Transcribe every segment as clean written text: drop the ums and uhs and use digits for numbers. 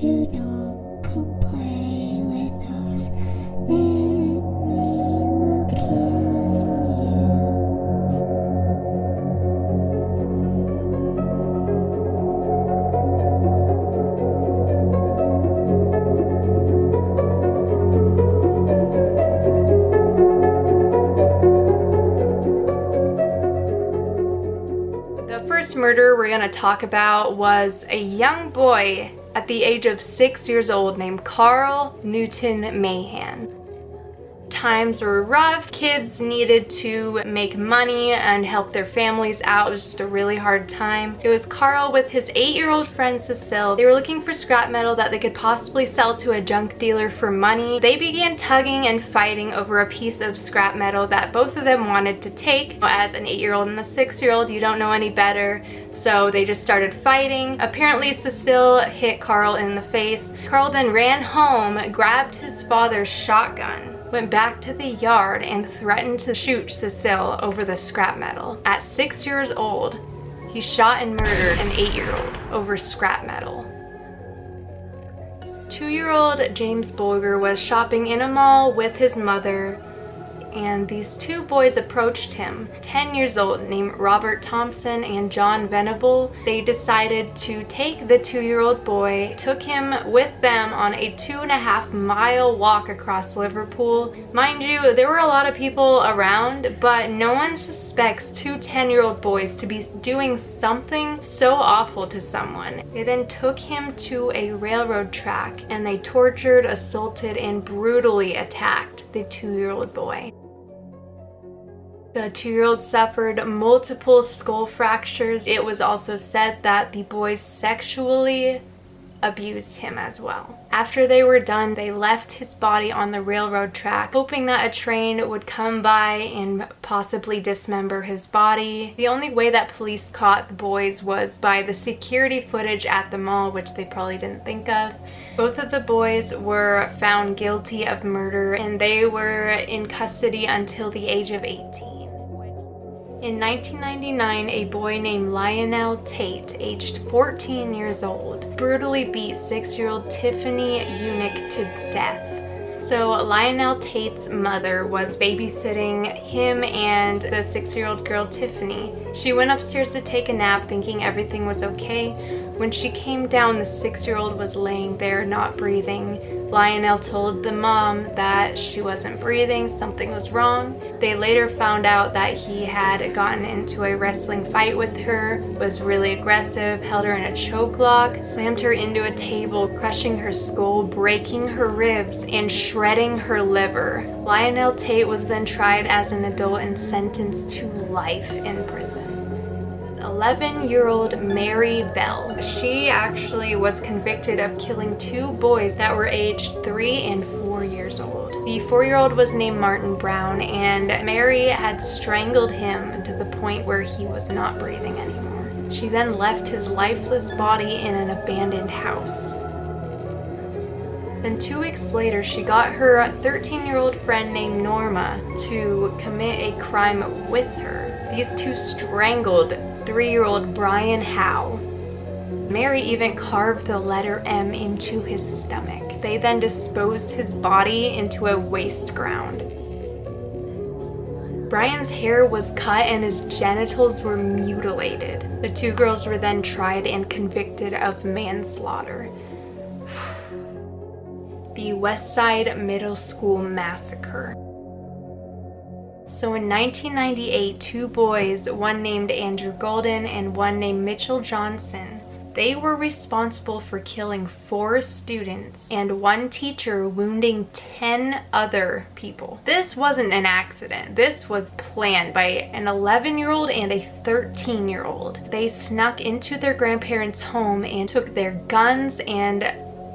you don't comply with us, then we will kill you. The first murder we're going to talk about was a young boy at the age of 6 years old named Karl Newton Mahan. Times were rough. Kids needed to make money and help their families out. It was just a really hard time. It was Karl with his 8-year-old friend Cecile. They were looking for scrap metal that they could possibly sell to a junk dealer for money. They began tugging and fighting over a piece of scrap metal that both of them wanted to take. As an 8-year-old and a 6-year-old, you don't know any better, so they just started fighting. Apparently Cecile hit Karl in the face. Karl then ran home, grabbed his father's shotgun, went back to the yard, and threatened to shoot Cecile over the scrap metal. At 6 years old, he shot and murdered an 8-year-old over scrap metal. 2-year-old James Bulger was shopping in a mall with his mother, and these two boys approached him, 10 years old, named Robert Thompson and John Venable. They decided to take the 2-year-old boy, took him with them on a 2.5-mile walk across Liverpool. Mind you, there were a lot of people around, but no one suspects two 10-year-old boys to be doing something so awful to someone. They then took him to a railroad track, and they tortured, assaulted, and brutally attacked the 2-year-old boy. The 2-year-old suffered multiple skull fractures. It was also said that the boys sexually abused him as well. After they were done, they left his body on the railroad track, hoping that a train would come by and possibly dismember his body. The only way that police caught the boys was by the security footage at the mall, which they probably didn't think of. Both of the boys were found guilty of murder, and they were in custody until the age of 18. In 1999, a boy named Lionel Tate, aged 14 years old, brutally beat 6-year-old Tiffany Unick to death. So Lionel Tate's mother was babysitting him and the 6-year-old girl Tiffany. She went upstairs to take a nap thinking everything was okay. When she came down, the 6-year-old was laying there not breathing. Lionel told the mom that she wasn't breathing, something was wrong. They later found out that he had gotten into a wrestling fight with her, was really aggressive, held her in a choke lock, slammed her into a table, crushing her skull, breaking her ribs, and shredding her liver. Lionel Tate was then tried as an adult and sentenced to life in prison. 11-year-old Mary Belle. She actually was convicted of killing 2 boys that were aged 3 and 4 years old. The 4-year-old was named Martin Brown, and Mary had strangled him to the point where he was not breathing anymore. She then left his lifeless body in an abandoned house. Then 2 weeks later, she got her 13-year-old friend named Norma to commit a crime with her. These two strangled 3-year-old Brian Howe. Mary even carved the letter M into his stomach. They then disposed his body into a waste ground. Brian's hair was cut and his genitals were mutilated. The 2 girls were then tried and convicted of manslaughter. The Westside Middle School Massacre. So in 1998, 2 boys, one named Andrew Golden and one named Mitchell Johnson, they were responsible for killing 4 students and 1 teacher, wounding 10 other people. This wasn't an accident. This was planned by an 11-year-old and a 13-year-old. They snuck into their grandparents' home and took their guns and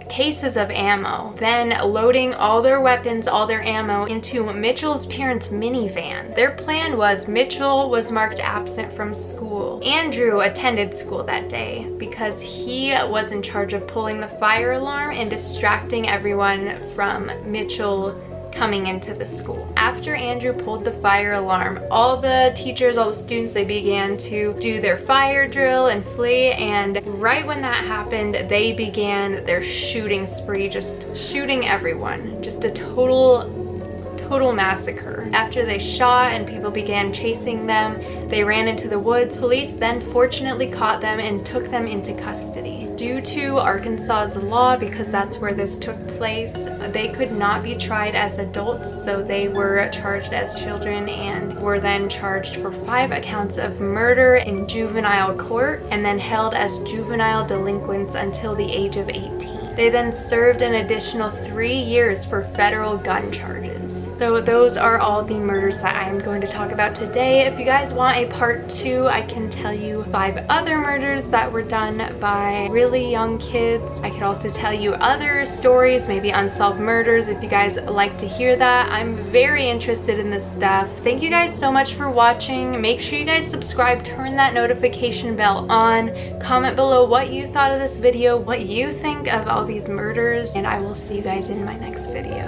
cases of ammo, then loading all their weapons, all their ammo into Mitchell's parents' minivan. Their plan was Mitchell was marked absent from school. Andrew attended school that day because he was in charge of pulling the fire alarm and distracting everyone from Mitchell coming into the school. After Andrew pulled the fire alarm, all the teachers, all the students, they began to do their fire drill and flee, and right when that happened, they began their shooting spree, just shooting everyone. Just a total massacre. After they shot and people began chasing them, they ran into the woods. Police then fortunately caught them and took them into custody. Due to Arkansas's law, because that's where this took place, they could not be tried as adults, so they were charged as children and were then charged for 5 accounts of murder in juvenile court and then held as juvenile delinquents until the age of 18. They then served an additional 3 years for federal gun charges. So those are all the murders that I am going to talk about today. If you guys want a part 2, I can tell you 5 other murders that were done by really young kids. I could also tell you other stories, maybe unsolved murders, if you guys like to hear that. I'm very interested in this stuff. Thank you guys so much for watching. Make sure you guys subscribe, turn that notification bell on, comment below what you thought of this video, what you think of all these murders, and I will see you guys in my next video.